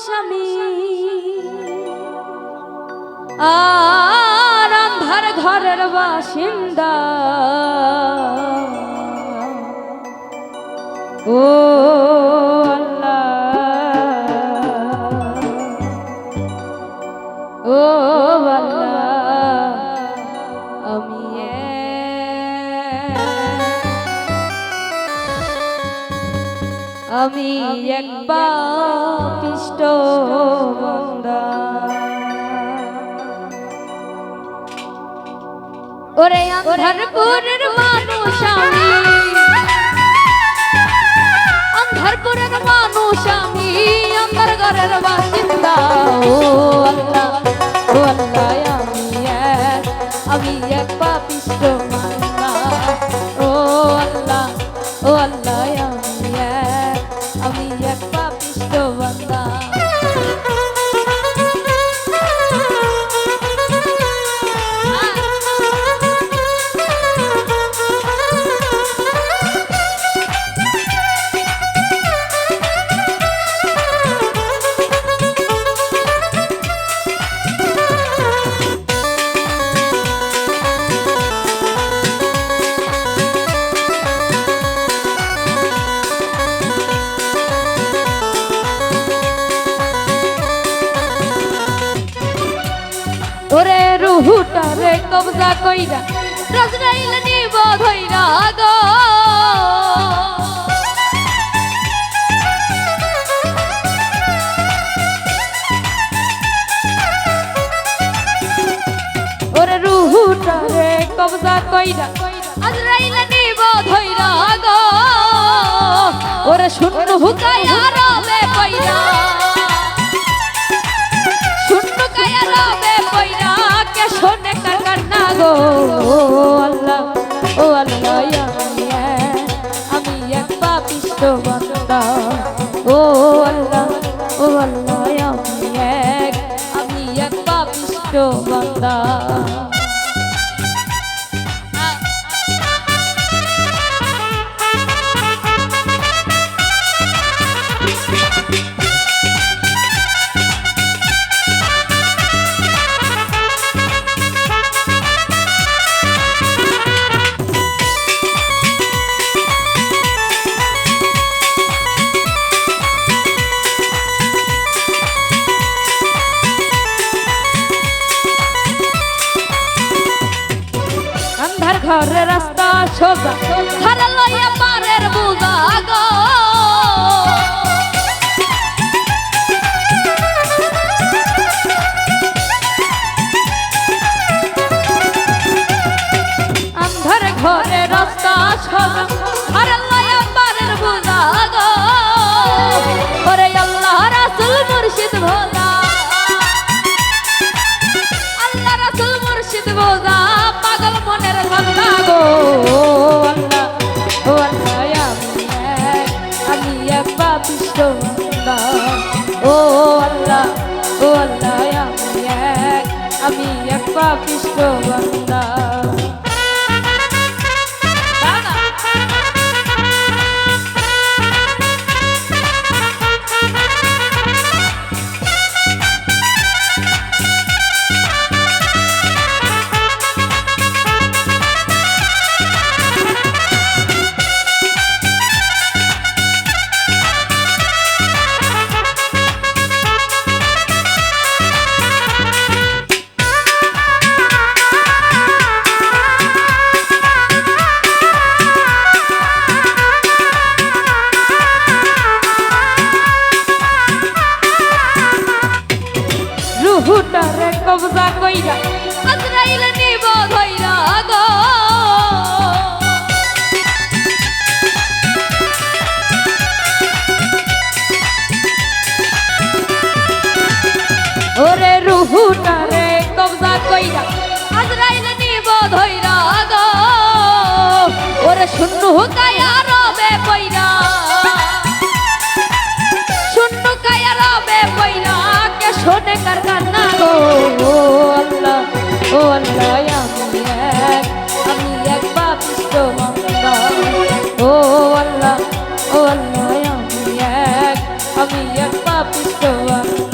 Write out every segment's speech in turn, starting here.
স্বামী আর আন্ধার ঘরের বাসিন্দা ও ও আল্লাহ আমি এক পাপিষ্ঠ বান্দা ওরে অন্ধরপুরের মানুষ আমি অন্ধরপুরের মানুষ আমি অন্ধর ঘরের বাসিন্দা ও আল্লাহ আমি এক পাপিষ্ঠ বান্দা ও আল্লাহ আমি এক পাপিষ্ঠ বান্দা ওরে রুহুটারে কবজা কইরা রাজরাইল নিব ধইরা গো ওরে রুহুটারে কবজা কইরা রাজরাইল নিব ধইরা গো ওরে শূন্য হুকায়া রবে কইরা শোনে কান্না গো আল্লাহ আমি এক পাপিষ্ঠ বান্দা ও আল্লাহ আমি এক পাপিষ্ঠ বান্দা ঘরে রাস্তা সোজা হারা লইয়া পারের বুঝা গো আন্ধার ঘরে রাস্তা সোজা হারা লইয়া পারের বুঝা গো ওরে আল্লাহ রাসূল মুর্শিদ ভোলা আল্লাহ রাসূল মুর্শিদ ভোলা পাগল মনের বান্দা গো আল্লাহ আমি এক পাপিষ্ঠ বান্দা ও আল্লাহ আমি এক পাপিষ্ঠ বান্দা রুহুটারে কবজা কইরা আজরাইল নিব ধইরা গো ওরে রুহুটারে কবজা কইরা আজরাইল নিব ধইরা গো ওরে শূন্য হুকায়া রবে কইরা শূন্য কায়া রবে কইরা কে শোনে কার কান্না গো আল্লাহ আমি এক পাপিষ্ঠ বান্দা ও আল্লাহ আমি এক পাপিষ্ঠ বান্দা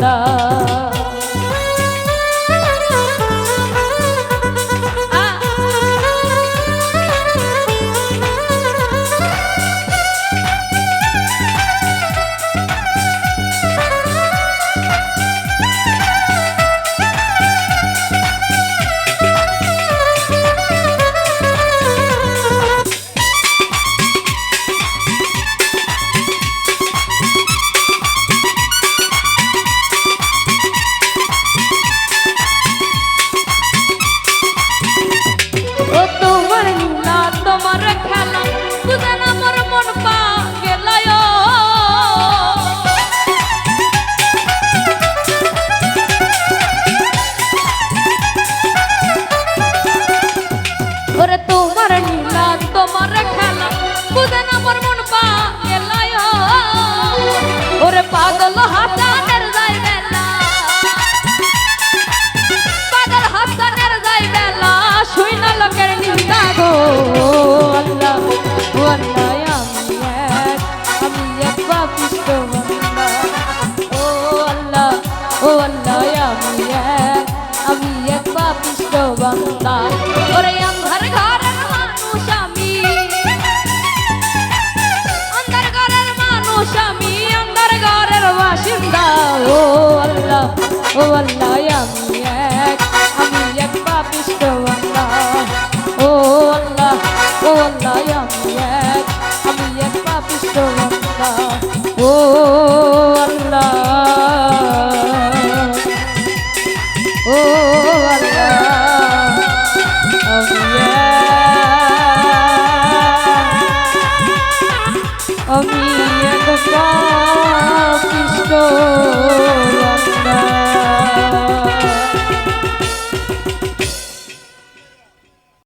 পাপিষ্ট বান্দা। ও আল্লাহ আমি এক পাপিষ্ট বান্দা। ওরে আন্ধার ঘরের মানুষ আমি, আন্ধার ঘরের মানুষ আমি, আন্ধার ঘরের বাসিন্দা। ও আল্লাহ আমি এক পাপিষ্ট বান্দা। ও আল্লাহ আমি এক পাপিষ্ট বান্দা। ও